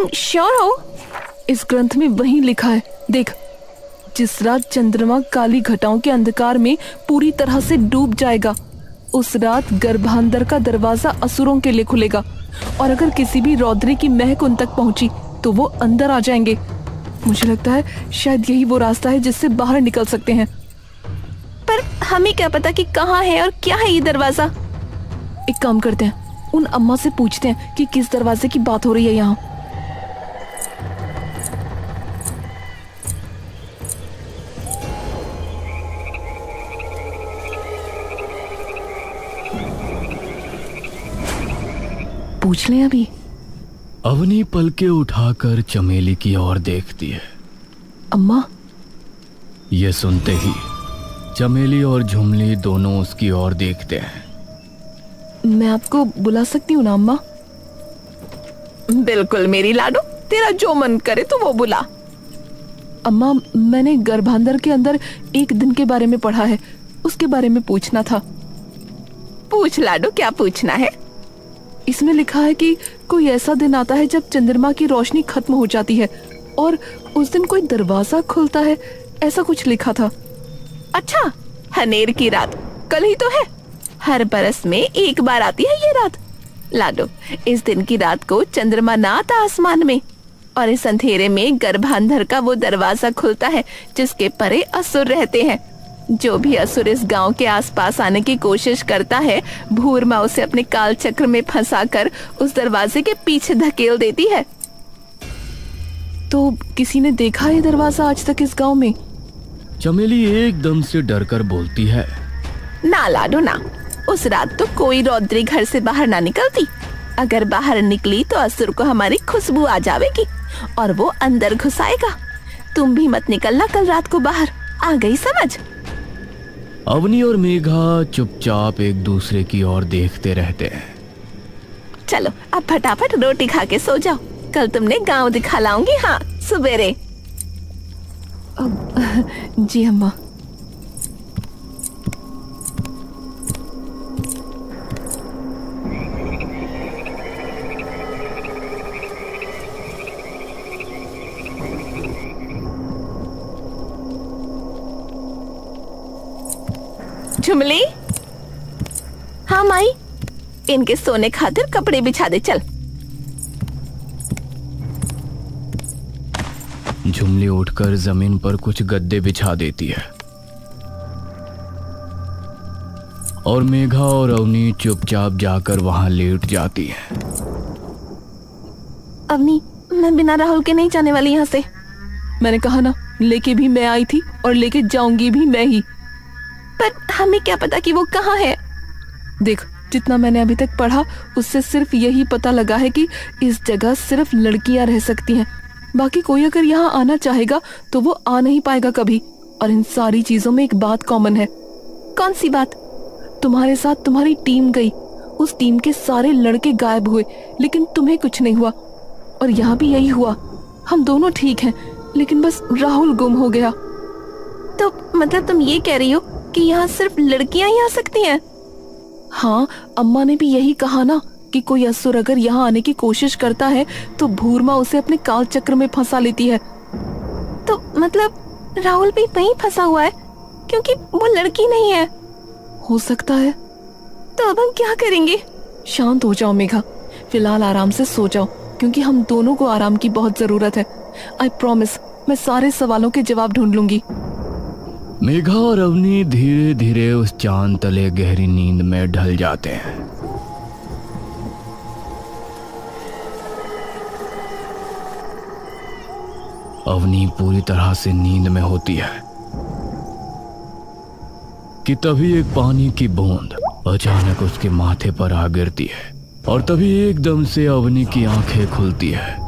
तुम श्योर हो? इस ग्रंथ में वही लिखा है, देख। जिस रात चंद्रमा काली घटाओं के अंधकार में पूरी तरह से डूब जाएगा, उस रात गर्भांतर का दरवाजा असुरों के लिए खुलेगा, और अगर किसी भी रौद्री की महक उन तक पहुंची तो वो अंदर आ जाएंगे। मुझे लगता है शायद यही वो रास्ता है जिससे बाहर निकल सकते हैं। पर हमें क्या पता कि कहाँ है और क्या है ये दरवाजा? एक काम करते हैं, उन अम्मा से पूछते हैं कि किस दरवाजे की बात हो रही है यहाँ। पूछ लें अभी। अवनी पलके उठाकर चमेली की ओर देखती है। अम्मा। ये सुनते ही चमेली और झुमली दोनों उसकी ओर देखते हैं। मैं आपको बुला सकती हूँ ना अम्मा? बिल्कुल मेरी लाडो, तेरा जो मन करे तो वो बुला। अम्मा, मैंने गर्भांतर के अंदर एक दिन के बारे में पढ़ा है, उसके बारे में पूछना था। पूछ लाडो, क्या पूछना है? इसमें लिखा है कि कोई ऐसा दिन आता है जब चंद्रमा की रोशनी खत्म हो जाती है और उस दिन कोई दरवाजा खुलता है, ऐसा कुछ लिखा था। अच्छा, हनेर की रात कल ही तो है। हर बरस में एक बार आती है ये रात। लाडो, इस दिन की रात को चंद्रमा ना आता आसमान में, और इस अंधेरे में गर्भांधर का वो दरवाजा खुलता है जिसके परे असुर रहते हैं। जो भी असुर इस गांव के आसपास आने की कोशिश करता है, भूरमा उसे अपने काल चक्र में फंसाकर उस दरवाजे के पीछे धकेल देती है। तो किसी ने देखा है दरवाजा आज तक इस गांव में? चमेली एकदम से डरकर बोलती है। ना लाडो ना, उस रात तो कोई रौद्री घर से बाहर ना निकलती। अगर बाहर निकली तो असुर को हमारी खुशबू आ जाएगी और वो अंदर घुस आएगा। तुम भी मत निकलना कल रात को बाहर, आ गई समझ? अवनी और मेघा चुपचाप एक दूसरे की ओर देखते रहते हैं। चलो अब फटाफट रोटी खा के सो जाओ, कल तुमने गांव दिखा लाऊंगी। हाँ, सुबेरे। जी अम्मा। झुमली। हाँ माई, इनके सोने खातिर कपड़े बिछा दे, चल। झुमली उठकर जमीन पर कुछ गद्दे बिछा देती है और मेघा और अवनी चुपचाप जाकर वहां लेट जाती है। अवनी, मैं बिना राहुल के नहीं जाने वाली यहाँ से। मैंने कहा ना, लेके भी मैं आई थी और लेके जाऊंगी भी मैं ही। पर हमें क्या पता कि वो कहाँ है? देख, जितना मैंने अभी तक पढ़ा उससे सिर्फ यही पता लगा है कि इस जगह सिर्फ लड़कियां रह सकती हैं। बाकी कोई अगर यहाँ आना चाहेगा तो वो आ नहीं पाएगा कभी। और इन सारी चीजों में एक बात कॉमन है। कौन सी बात? तुम्हारे साथ तुम्हारी टीम गई, उस टीम के सारे लड़के गायब हुए, लेकिन तुम्हें कुछ नहीं हुआ। और यहाँ भी यही हुआ, हम दोनों ठीक हैं, लेकिन बस राहुल गुम हो गया। तो मतलब तुम ये कह रही हो कि यहाँ सिर्फ लड़कियां ही आ सकती हैं? हाँ, अम्मा ने भी यही कहा ना कि कोई असुर अगर यहाँ आने की कोशिश करता है तो भूरमा उसे अपने काल चक्र में फंसा लेती है। तो मतलब राहुल भी वहीं फंसा हुआ है, क्योंकि वो लड़की नहीं है। हो सकता है। तो अब हम क्या करेंगे? शांत हो जाओ मेघा, फिलहाल आराम से सो जाओ, क्योंकि हम दोनों को आराम की बहुत जरूरत है। आई प्रॉमिस, मैं सारे सवालों के जवाब ढूंढ लूंगी। मेघा और अवनी धीरे धीरे उस चांद तले गहरी नींद में ढल जाते हैं। अवनी पूरी तरह से नींद में होती है कि तभी एक पानी की बूंद अचानक उसके माथे पर आ गिरती है और तभी एकदम से अवनी की आंखें खुलती है।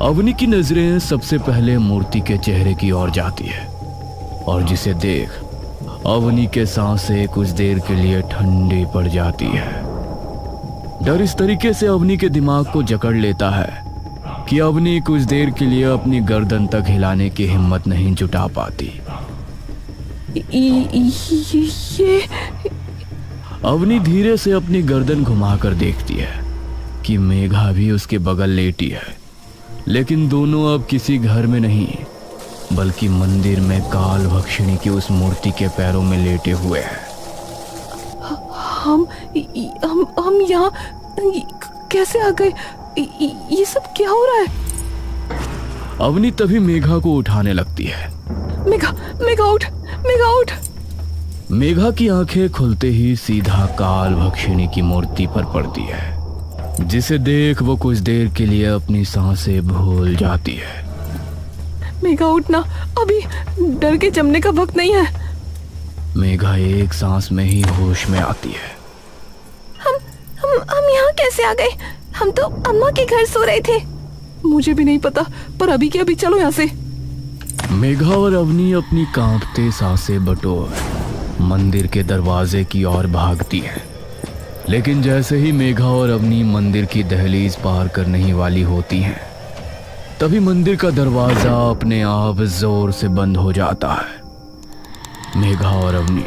अवनी की नजरें सबसे पहले मूर्ति के चेहरे की ओर जाती है और जिसे देख अवनी के सांसें कुछ देर के लिए ठंडी पड़ जाती है। डर इस तरीके से अवनी के दिमाग को जकड़ लेता है कि अवनी कुछ देर के लिए अपनी गर्दन तक हिलाने की हिम्मत नहीं जुटा पाती। ये अवनी धीरे से अपनी गर्दन घुमाकर देखती है कि मेघा भी उसके बगल लेटी है, लेकिन दोनों अब किसी घर में नहीं बल्कि मंदिर में काल भक्षिणी की उस मूर्ति के पैरों में लेटे हुए हैं। हम यहाँ कैसे आ गए? ये सब क्या हो रहा है? अवनी तभी मेघा को उठाने लगती है। मेघा, मेघा उठ, मेघा उठ। मेघा की आंखें खुलते ही सीधा काल भक्षिणी की मूर्ति पर पड़ती है, जिसे देख वो कुछ देर के लिए अपनी सांसें भूल जाती है। मेघा उठना, अभी डर के जमने का वक्त नहीं है। मेघा एक सांस में ही होश में आती है। हम यहाँ कैसे आ गए? हम तो अम्मा के घर सो रहे थे। मुझे भी नहीं पता, पर अभी के अभी चलो यहाँ से। मेघा और अवनी अपनी कांपते सांसें बटोर मंदिर के दरवाजे की ओर भागती है, लेकिन जैसे ही मेघा और अवनी मंदिर की दहलीज पार करने ही वाली होती हैं, तभी मंदिर का दरवाजा अपने आप जोर से बंद हो जाता है। मेघा और अवनी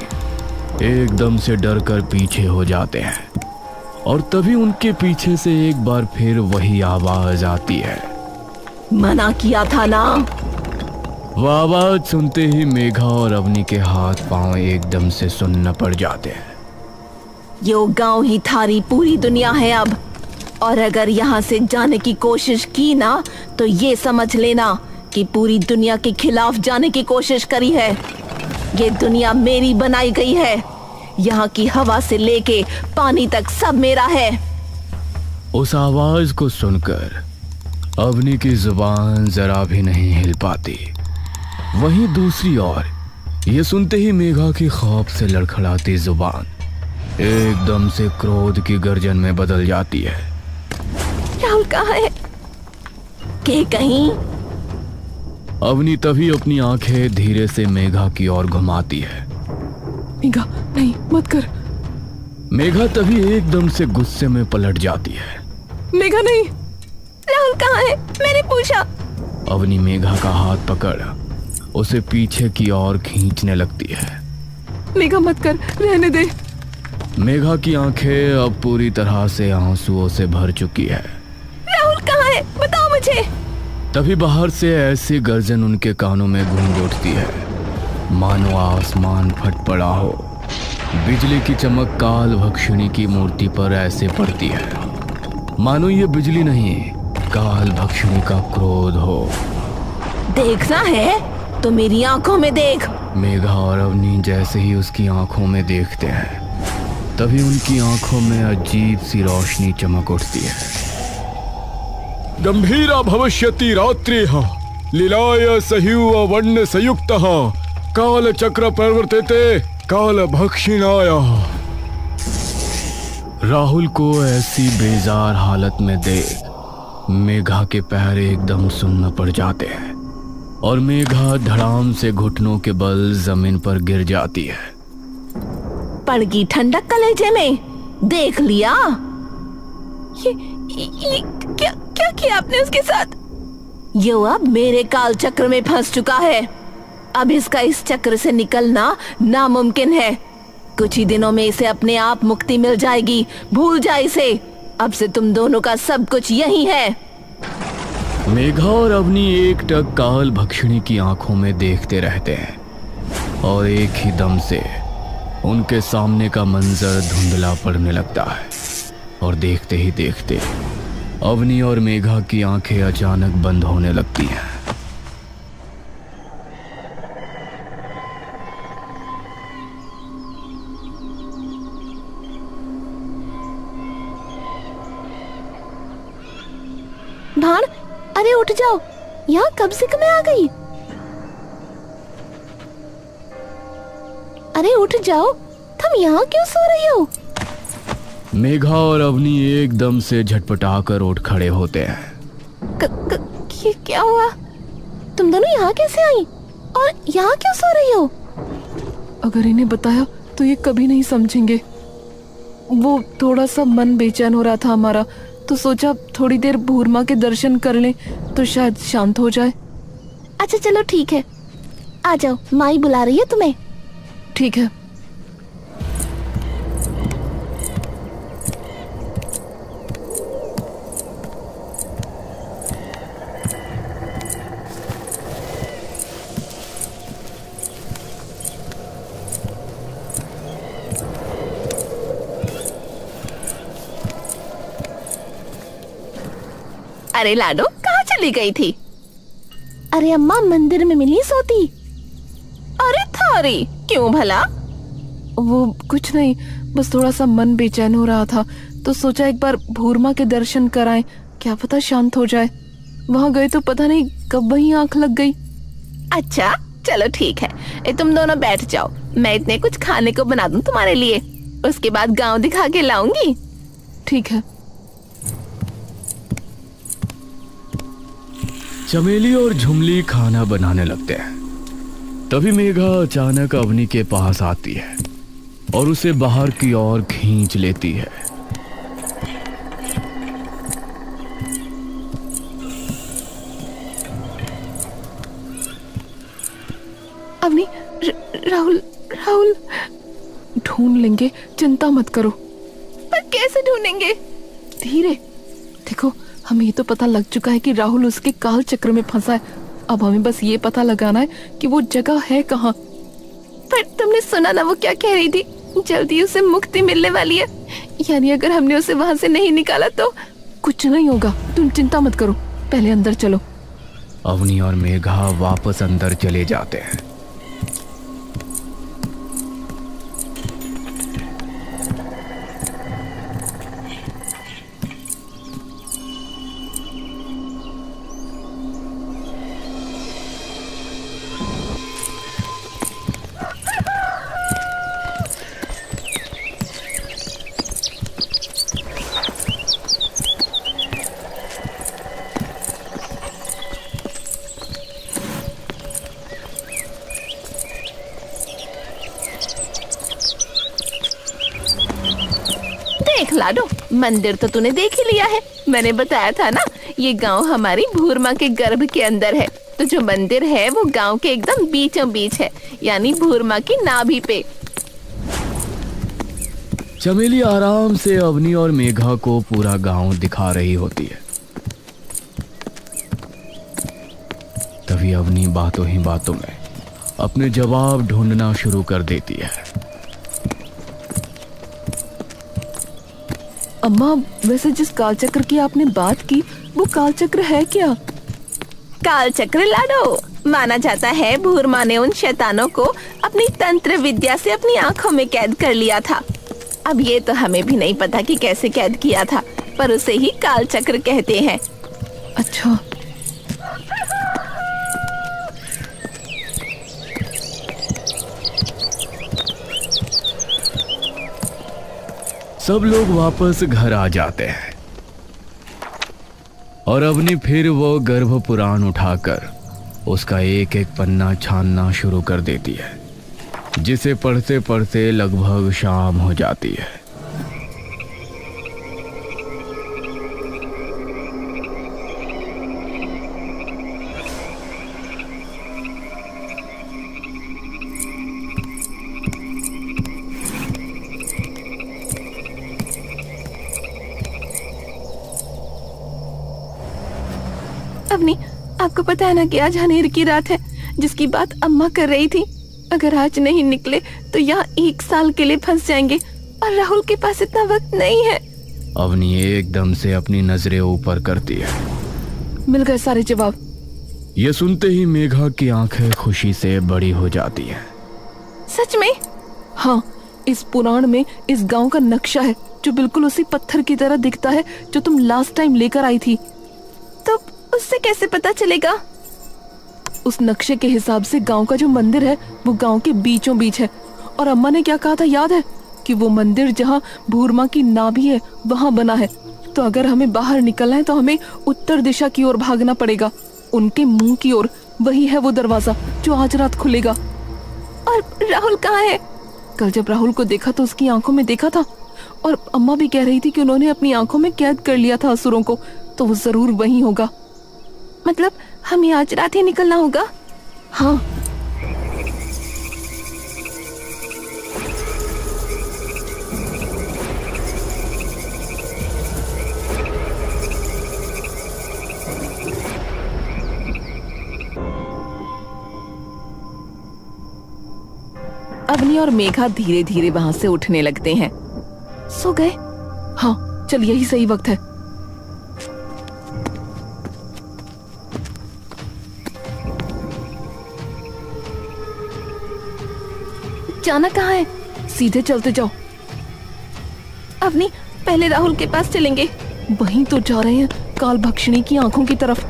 एकदम से डर कर पीछे हो जाते हैं और तभी उनके पीछे से एक बार फिर वही आवाज आती है, मना किया था ना। वह आवाज सुनते ही मेघा और अवनी के हाथ पांव एकदम से सुन्न पड़ जाते हैं। यो गांव ही थारी पूरी दुनिया है अब, और अगर यहाँ से जाने की कोशिश की ना तो ये समझ लेना कि पूरी दुनिया के खिलाफ जाने की कोशिश करी है। ये दुनिया मेरी बनाई गई है, यहाँ की हवा से लेके पानी तक सब मेरा है। उस आवाज को सुनकर अवनी की जुबान जरा भी नहीं हिल पाती। वहीं दूसरी ओर ये सुनते ही मेघा की खौफ से लड़खड़ाती जुबान एकदम से क्रोध की गर्जन में बदल जाती है। राहुल कहाँ है? के कहीं? अवनी तभी अपनी आंखें धीरे से मेघा की ओर घुमाती है। मेघा, नहीं, मत कर। मेघा तभी एकदम से गुस्से में पलट जाती है। मेघा नहीं। राहुल कहाँ है? मैंने पूछा। अवनी मेघा का हाथ पकड़ उसे पीछे की ओर खींचने लगती है। मेघा मत कर, रहने दे। मेघा की आंखें अब पूरी तरह से आंसुओं से भर चुकी है। राहुल कहाँ है? बताओ मुझे। तभी बाहर से ऐसी गर्जन उनके कानों में गूंज उठती है मानो आसमान फट पड़ा हो। बिजली की चमक काल भक्षिणी की मूर्ति पर ऐसे पड़ती है मानो ये बिजली नहीं काल भक्षिणी का क्रोध हो। देखना है तो मेरी आंखों में देख। मेघा और अवनी जैसे ही उसकी आंखों में देखते हैं, तभी उनकी आंखों में अजीब सी रोशनी चमक उठती है। गंभीरा भविष्यति रात्रिः लीलाय सह्युव वर्ण संयुक्तः काल चक्र प्रवर्तते काल भक्षिणाय। राहुल को ऐसी बेजार हालत में देख मेघा के पैर एकदम सुन्न पड़ जाते हैं और मेघा धड़ाम से घुटनों के बल जमीन पर गिर जाती है। पड़ गई ठंडक कलेजे में। देख लिया? ये क्या क्या किया आपने उसके साथ? ये अब मेरे काल चक्र में फंस चुका है। अब इसका इस चक्र से निकलना नामुमकिन है। कुछ ही दिनों में इसे अपने आप मुक्ति मिल जाएगी। भूल जा इसे। अब से तुम दोनों का सब कुछ यही है। मेघा और अवनी एक टक काल भक्षिणी की आंखों में देखते रहते हैं और एक ही दम से उनके सामने का मंजर धुंधला पड़ने लगता है और देखते ही देखते अवनी और मेघा की आंखें अचानक बंद होने लगती हैं। भाण, अरे उठ जाओ, यहाँ कब से मैं आ गई? अरे उठ जाओ, तुम यहाँ क्यों सो रही हो? मेघा और अवनी एकदम से झटपटाकर उठ खड़े होते हैं। क्या हुआ? तुम दोनों यहाँ कैसे आई और यहाँ क्यों सो रही हो? अगर इन्हें बताया तो ये कभी नहीं समझेंगे। वो थोड़ा सा मन बेचैन हो रहा था हमारा, तो सोचा थोड़ी देर भूरमा के दर्शन कर लें तो शायद शांत हो जाए। अच्छा चलो ठीक है, आ जाओ, माई बुला रही है तुम्हें। ठीक है। अरे लाडो, कहाँ चली गई थी? अरे अम्मा, मंदिर में मिली सोती। अरे थारी, क्यों भला? वो कुछ नहीं, बस थोड़ा सा मन बेचैन हो रहा था तो सोचा एक बार भूरमा के दर्शन कराएं, क्या पता शांत हो जाए। वहां गए तो पता नहीं कब वहीं आंख लग गई। अच्छा चलो ठीक है, तुम दोनों बैठ जाओ, मैं इतने कुछ खाने को बना दूं तुम्हारे लिए, उसके बाद गांव दिखा के लाऊंगी। ठीक है। चमेली और झुमली खाना बनाने लगते हैं। तभी मेघा अचानक अवनी के पास आती है और उसे बाहर की ओर खींच लेती है। अवनी, राहुल राहुल ढूंढ लेंगे, चिंता मत करो। पर कैसे ढूंढेंगे? धीरे देखो, हमें ये तो पता लग चुका है कि राहुल उसके काल चक्र में फंसा है। अब हमें बस ये पता लगाना है कि वो जगह है कहाँ। पर तुमने सुना ना वो क्या कह रही थी, जल्दी उसे मुक्ति मिलने वाली है। यानी अगर हमने उसे वहां से नहीं निकाला तो कुछ नहीं होगा, तुम चिंता मत करो, पहले अंदर चलो। अवनी और मेघा वापस अंदर चले जाते हैं। देख लाडो, मंदिर तो तूने देख ही लिया है। मैंने बताया था ना, ये गांव हमारी भूरमा के गर्भ के अंदर है। तो जो मंदिर है वो गांव के एकदम बीचों बीच है, यानी भूरमा की नाभि पे। चमेली आराम से अवनी और मेघा को पूरा गांव दिखा रही होती है। तभी अवनी बातों ही बातों में अपने जवाब ढूंढना शुरू कर देती है। अम्मा, वैसे जिस कालचक्र की आपने बात की वो कालचक्र है क्या? काल चक्र लाडो, माना जाता है भूरमा ने उन शैतानों को अपनी तंत्र विद्या से अपनी आंखों में कैद कर लिया था। अब ये तो हमें भी नहीं पता कि कैसे कैद किया था, पर उसे ही काल चक्र कहते हैं। अच्छा, सब लोग वापस घर आ जाते हैं और अवनी फिर वो गर्भ पुराण उठाकर उसका एक एक पन्ना छानना शुरू कर देती है, जिसे पढ़ते पढ़ते लगभग शाम हो जाती है। अवनी, आपको पता है ना कि आज हनेर की रात है, जिसकी बात अम्मा कर रही थी। अगर आज नहीं निकले तो यहाँ 1 साल के लिए फंस जाएंगे और राहुल के पास इतना वक्त नहीं है। अवनी एकदम से अपनी नजरें ऊपर करती है। मिल गए सारे जवाब। ये सुनते ही मेघा की आंखें खुशी से बड़ी हो जाती हैं। सच में? हाँ, इस पुराण में इस गांव का नक्शा है जो बिल्कुल उसी पत्थर की तरह दिखता है जो तुम लास्ट टाइम लेकर आई थी। तो उससे कैसे पता चलेगा? उस नक्शे के हिसाब से गांव का जो मंदिर है वो गांव के बीचों बीच है। और अम्मा ने क्या कहा था याद है? कि वो मंदिर जहाँ भूरमा की नाभि है वहाँ बना है। तो अगर हमें बाहर निकलना है तो हमें उत्तर दिशा की ओर भागना पड़ेगा, उनके मुंह की ओर। वही है वो दरवाजा जो आज रात खुलेगा। और राहुल कहाँ है? कल जब राहुल को देखा तो उसकी आंखों में देखा था, और अम्मा भी कह रही थी कि उन्होंने अपनी आंखों में कैद कर लिया था असुरों को, तो वो जरूर वहीं होगा। मतलब हमें आज रात ही निकलना होगा? हाँ। अवनी और मेघा धीरे धीरे वहां से उठने लगते हैं। सो गए? हाँ, चल यही सही वक्त है। जाना कहाँ है? सीधे चलते जाओ। अवनी, पहले राहुल के पास चलेंगे। वहीं तो जा रहे हैं, काल भक्षिणी की आंखों की तरफ।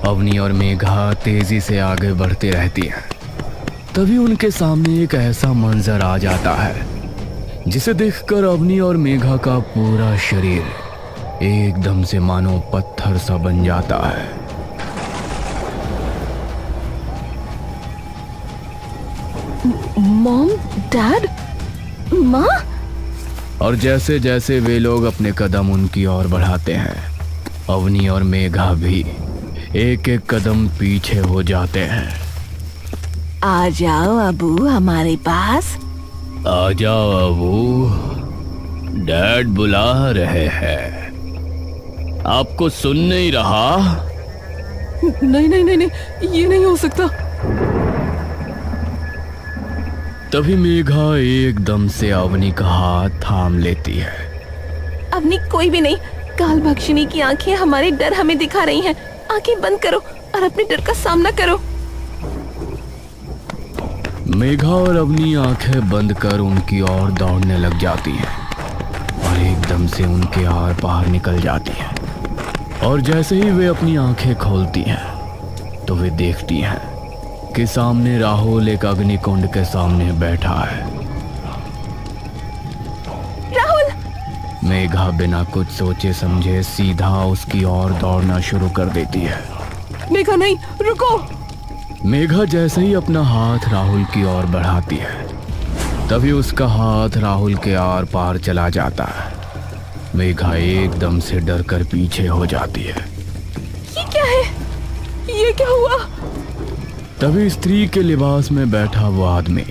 अवनी और मेघा तेजी से आगे बढ़ती रहती हैं। तभी उनके सामने एक ऐसा मंजर आ जाता है जिसे देखकर अवनी और मेघा का पूरा शरीर एकदम से मानो पत्थर सा बन जाता है। मॉम, डैड, माँ? और जैसे जैसे वे लोग अपने कदम उनकी ओर बढ़ाते हैं, अवनी और मेघा भी एक एक कदम पीछे हो जाते हैं। आ जाओ अबू हमारे पास। आ जाओ अबू, डैड बुला रहे हैं। आपको सुन नहीं रहा? नहीं नहीं नहीं नहीं, ये नहीं हो सकता। तभी मेघा एकदम से अवनी का हाथ थाम लेती है। अवनी, कोई भी नहीं। काल भक्षिणी की आंखें हमारे डर हमें दिखा रही हैं। आंखें बंद करो और अपने डर का सामना करो। मेघा और अवनी आंखें बंद कर उनकी ओर दौड़ने लग जाती है और एकदम से उनके आर पार निकल जाती है। और जैसे ही वे अपनी आंखें खोलती हैं तो वे देखती हैं कि सामने राहुल एक अग्निकुंड के सामने बैठा है। राहुल! मेघा बिना कुछ सोचे समझे सीधा उसकी ओर दौड़ना शुरू कर देती है। मेघा नहीं, रुको। मेघा जैसे ही अपना हाथ राहुल की ओर बढ़ाती है तभी उसका हाथ राहुल के आर पार चला जाता है। मेघा एकदम से डर कर पीछे हो जाती है। ये क्या है? ये क्या हुआ? तभी स्त्री के लिबास में बैठा वो आदमी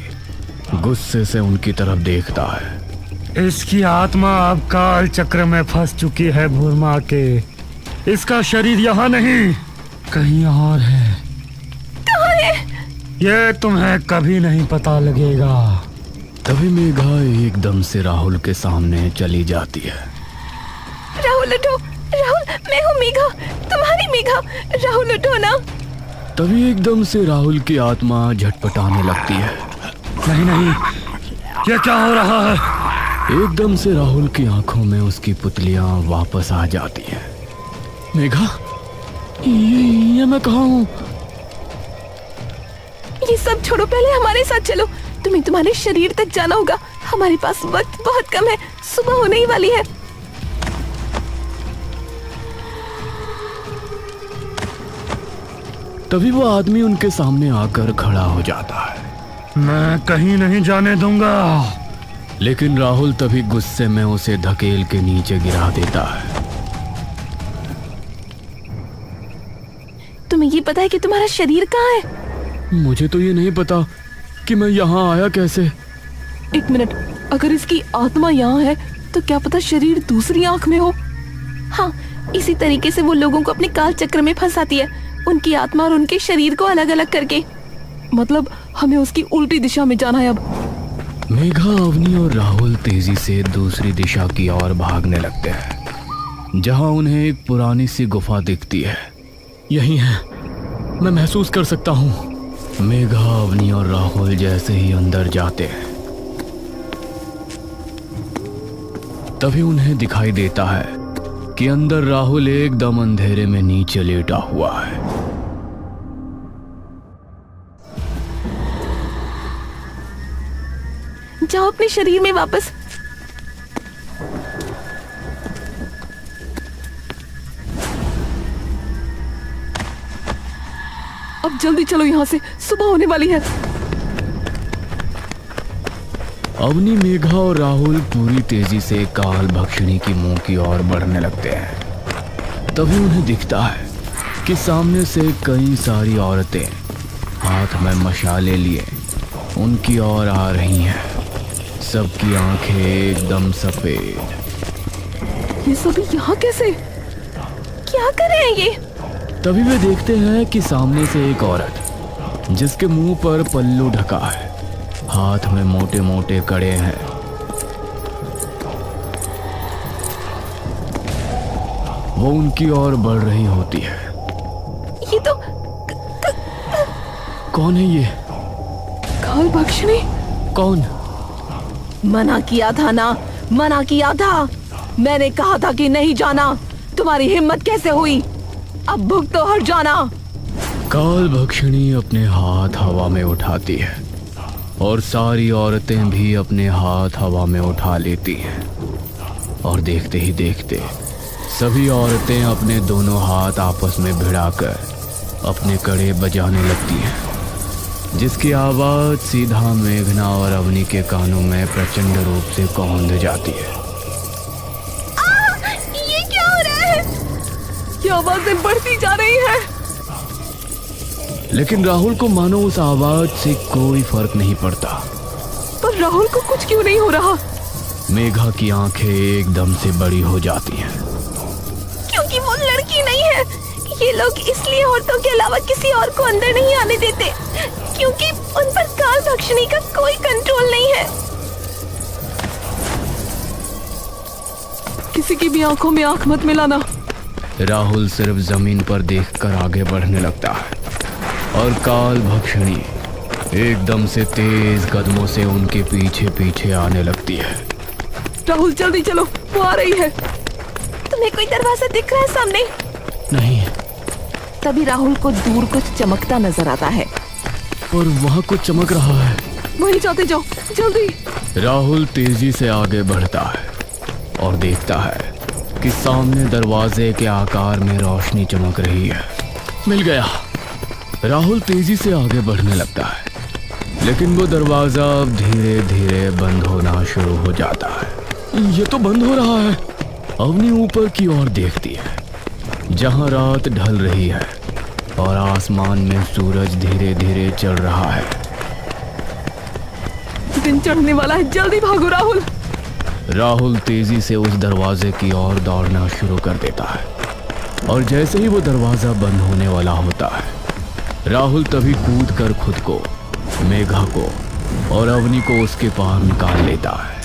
गुस्से से उनकी तरफ देखता है। इसकी आत्मा अब काल चक्र में फंस चुकी है भूरमा के। इसका शरीर यहाँ नहीं, कहीं और है। कहाँ है? ये तुम्हें कभी नहीं पता लगेगा। तभी मेघा एकदम से राहुल के सामने चली जाती है। राहुल उठो! राहुल, मैं हूँ मेघा, तुम्हारी मेघा। राहुल उठो ना। तभी एकदम से राहुल की आत्मा झटपटाने लगती है। नहीं नहीं, ये क्या हो रहा है? एकदम से राहुल की आंखों में उसकी पुतलियां वापस आ जाती हैं। मेघा, ये मैं कहाँ हूँ? ये सब छोड़ो, पहले हमारे साथ चलो। तुम्हें तुम्हारे शरीर तक जाना होगा। हमारे पास वक्त बहुत कम है, सुबह होने ही वाली है। तभी वो आदमी उनके सामने आकर खड़ा हो जाता है। मैं कहीं नहीं जाने दूंगा। लेकिन राहुल तभी गुस्से में उसे धकेल के नीचे गिरा देता है। तुम्हें ये पता है कि तुम्हारा शरीर कहाँ है? मुझे तो ये नहीं पता कि मैं यहाँ आया कैसे। एक मिनट, अगर इसकी आत्मा यहाँ है तो क्या पता शरीर दूसरी आंख में हो। हाँ, इसी तरीके से वो लोगों को अपने काल चक्र में फंसाती है, उनकी आत्मा और उनके शरीर को अलग अलग करके। मतलब हमें उसकी उल्टी दिशा में जाना है अब। मेघा, अवनी और राहुल तेजी से दूसरी दिशा की ओर भागने लगते हैं, जहां उन्हें एक पुरानी सी गुफा दिखती है। यही है, मैं महसूस कर सकता हूँ। मेघा, अवनी और राहुल जैसे ही अंदर जाते हैं तभी उन्हें दिखाई देता है कि अंदर राहुल एकदम अंधेरे में नीचे लेटा हुआ है। जाओ अपने शरीर में वापस। अब जल्दी चलो यहाँ से, सुबह होने वाली है। अवनी, मेघा और राहुल पूरी तेजी से काल भक्षिणी की मुंह की ओर बढ़ने लगते हैं। तभी उन्हें दिखता है कि सामने से कई सारी औरतें हाथ में मशाले लिए उनकी ओर आ रही हैं। सबकी आंखें एकदम सफेद। ये सभी यहाँ कैसे? क्या कर रहे हैं ये? तभी वे देखते हैं कि सामने से एक औरत जिसके मुंह पर पल्लू ढका है, हाथ में मोटे मोटे कड़े हैं। वो उनकी ओर बढ़ रही होती है। ये तो कौन है ये? काल भक्षिणी? कौन? मना किया था ना, मना किया था। मैंने कहा था कि नहीं जाना। तुम्हारी हिम्मत कैसे हुई? अब भुगतो तो हट जाना। काल भक्षिणी अपने हाथ हवा में उठाती है और सारी औरतें भी अपने हाथ हवा में उठा लेती हैं और देखते ही देखते सभी औरतें अपने दोनों हाथ आपस में भिड़ाकर अपने कड़े बजाने लगती हैं, जिसकी आवाज सीधा मेघना और अवनी के कानों में प्रचंड रूप से कौंध जाती है। ये क्या हो रहा है? ये आवाजें बढ़ती जा रही है। लेकिन राहुल को मानो उस आवाज से कोई फर्क नहीं पड़ता। पर राहुल को कुछ क्यों नहीं हो रहा? मेघा की आंखें एकदम से बड़ी हो जाती हैं। क्योंकि वो लड़की नहीं है। ये लोग इसलिए औरतों के अलावा किसी और को अंदर नहीं आने देते, क्योंकि उन पर काल भक्षिणी का कोई कंट्रोल नहीं है। किसी की भी आंखों में आंख मत मिलाना। राहुल सिर्फ जमीन पर देखकर आगे बढ़ने लगता है और काल भक्षिणी एकदम से तेज कदमों से उनके पीछे पीछे आने लगती है। राहुल जल्दी चलो, वो आ रही है। तुम्हें कोई दरवाजा दिख रहा है सामने? नहीं, तभी राहुल को दूर कुछ चमकता नजर आता है। और वहाँ कुछ चमक रहा है। वहीं जाते जाओ, जल्दी। राहुल तेजी से आगे बढ़ता है और देखता है कि सामने दरवाजे के आकार में रोशनी चमक रही है। मिल गया। राहुल तेजी से आगे बढ़ने लगता है, लेकिन वो दरवाजा अब धीरे धीरे बंद होना शुरू हो जाता है। ये तो बंद हो रहा है। अवनी ऊपर की ओर देखती है, जहां रात ढल रही है और आसमान में सूरज धीरे धीरे चढ़ रहा है। दिन चढ़ने वाला है, जल्दी भागो राहुल। राहुल तेजी से उस दरवाजे की ओर दौड़ना शुरू कर देता है और जैसे ही वो दरवाजा बंद होने वाला होता है, राहुल तभी कूद कर खुद को, मेघा को और अवनी को उसके पार निकाल लेता है।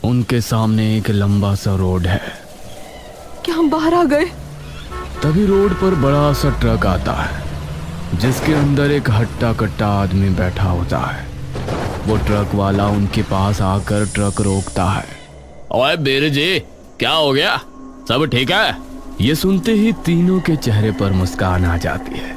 उनके सामने एक लंबा सा रोड है। क्या हम बाहर आ गए? तभी रोड पर बड़ा सा ट्रक आता है, जिसके अंदर एक हट्टा कट्टा आदमी बैठा होता है। वो ट्रक वाला उनके पास आकर ट्रक रोकता है। ओए बीर जी, क्या हो गया? सब ठीक है? ये सुनते ही तीनों के चेहरे पर मुस्कान आ जाती है।